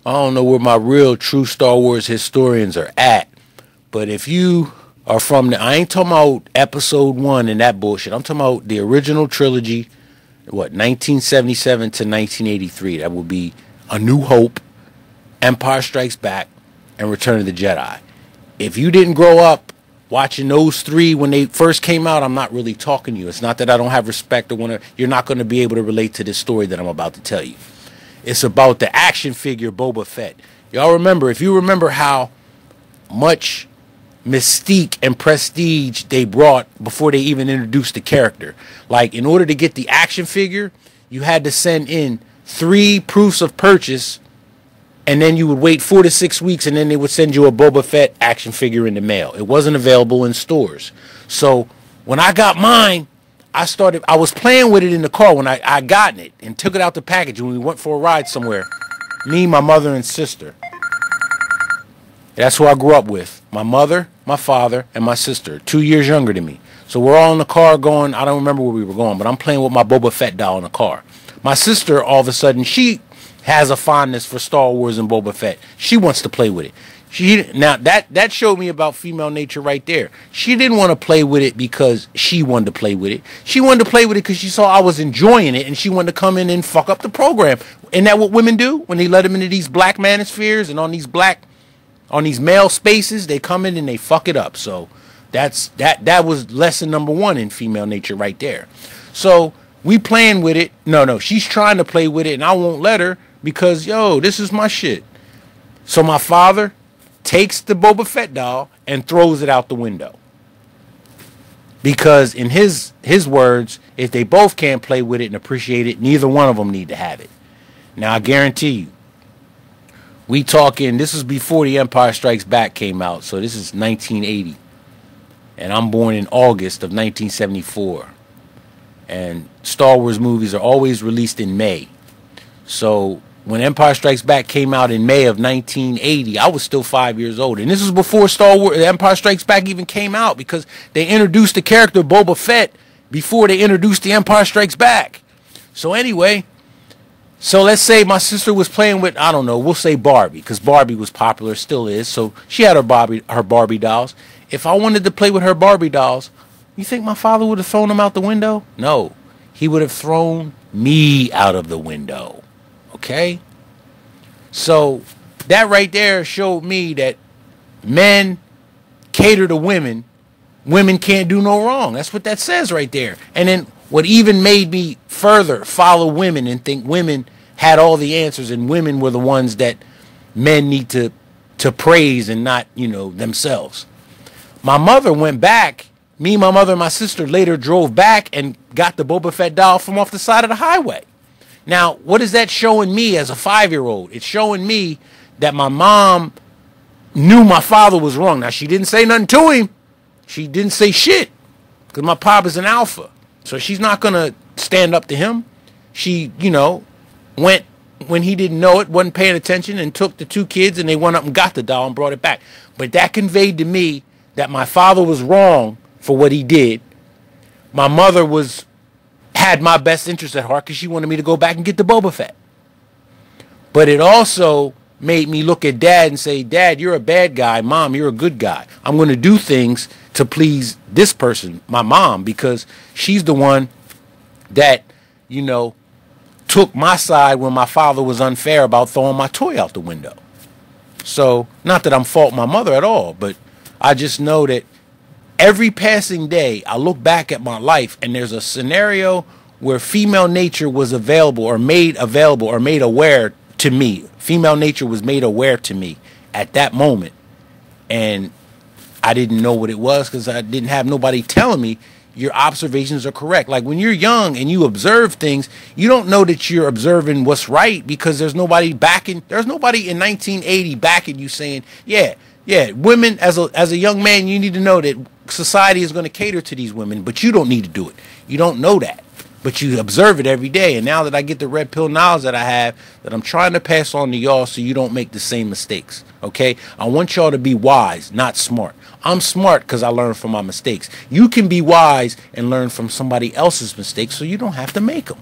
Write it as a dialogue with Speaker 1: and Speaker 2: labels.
Speaker 1: I don't know where my real true Star Wars historians are at, but if you are from I ain't talking about episode 1 and that bullshit. I'm talking about the original trilogy, 1977 to 1983. That would be A New Hope, Empire Strikes Back, and Return of the Jedi. If you didn't grow up watching those three when they first came out, I'm not really talking to you. It's not that I don't have respect or want to. You're not going to be able to relate to this story that I'm about to tell you. It's about the action figure Boba Fett. Y'all remember, if you remember how much mystique and prestige they brought before they even introduced the character. Like, in order to get the action figure, you had to send in 3 proofs of purchase, and then you would wait 4 to 6 weeks, and then they would send you a Boba Fett action figure in the mail. It wasn't available in stores. So when I got mine, I was playing with it in the car when I gotten it and took it out the package when we went for a ride somewhere. Me, my mother, and sister. That's who I grew up with. My mother, my father, and my sister, 2 years younger than me. So we're all in the car going, I don't remember where we were going, but I'm playing with my Boba Fett doll in the car. My sister, all of a sudden, she has a fondness for Star Wars and Boba Fett. She wants to play with it. Now that showed me about female nature right there. She didn't want to play with it because she wanted to play with it. She wanted to play with it because she saw I was enjoying it, and she wanted to come in and fuck up the program. Isn't that what women do when they let them into these black manospheres and on these male spaces? They come in and they fuck it up. So that was lesson number 1 in female nature right there. So we playing with it. No, she's trying to play with it, and I won't let her because, yo, this is my shit. So my father takes the Boba Fett doll and throws it out the window. Because in his words, if they both can't play with it and appreciate it, neither one of them need to have it. Now, I guarantee you, we talking, this is before The Empire Strikes Back came out, so this is 1980. And I'm born in August of 1974. And Star Wars movies are always released in May. So when Empire Strikes Back came out in May of 1980, I was still 5 years old. And this was before Star Wars, Empire Strikes Back even came out, because they introduced the character Boba Fett before they introduced The Empire Strikes Back. So anyway, so let's say my sister was playing with, I don't know, we'll say Barbie, because Barbie was popular, still is. So she had her Barbie dolls. If I wanted to play with her Barbie dolls, you think my father would have thrown them out the window? No, he would have thrown me out of the window. Okay? So that right there showed me that men cater to women. Women can't do no wrong. That's what that says right there. And then what even made me further follow women and think women had all the answers, and women were the ones that men need to praise and not, themselves. My mother went back. Me, my mother, and my sister later drove back and got the Boba Fett doll from off the side of the highway. Now, what is that showing me as a 5-year-old? It's showing me that my mom knew my father was wrong. Now, she didn't say nothing to him. She didn't say shit, because my pop is an alpha. So she's not going to stand up to him. She, went when he didn't know it, wasn't paying attention, and took the 2 kids, and they went up and got the doll and brought it back. But that conveyed to me that my father was wrong for what he did. My mother had my best interest at heart because she wanted me to go back and get the Boba Fett. But it also made me look at Dad and say, Dad, you're a bad guy. Mom, you're a good guy. I'm going to do things to please this person, my mom, because she's the one that, took my side when my father was unfair about throwing my toy out the window. So, not that I'm faulting my mother at all, but I just know that every passing day, I look back at my life, and there's a scenario where female nature was available or made aware to me. Female nature was made aware to me at that moment. And I didn't know what it was because I didn't have nobody telling me your observations are correct. Like when you're young and you observe things, you don't know that you're observing what's right because there's nobody in 1980 backing you saying, yeah, women, as a young man, you need to know that society is going to cater to these women, but you don't need to do it. You don't know that, but you observe it every day. And now that I get the red pill knowledge that I have, that I'm trying to pass on to y'all so you don't make the same mistakes, okay? I want y'all to be wise, not smart. I'm smart because I learned from my mistakes. You can be wise and learn from somebody else's mistakes so you don't have to make them.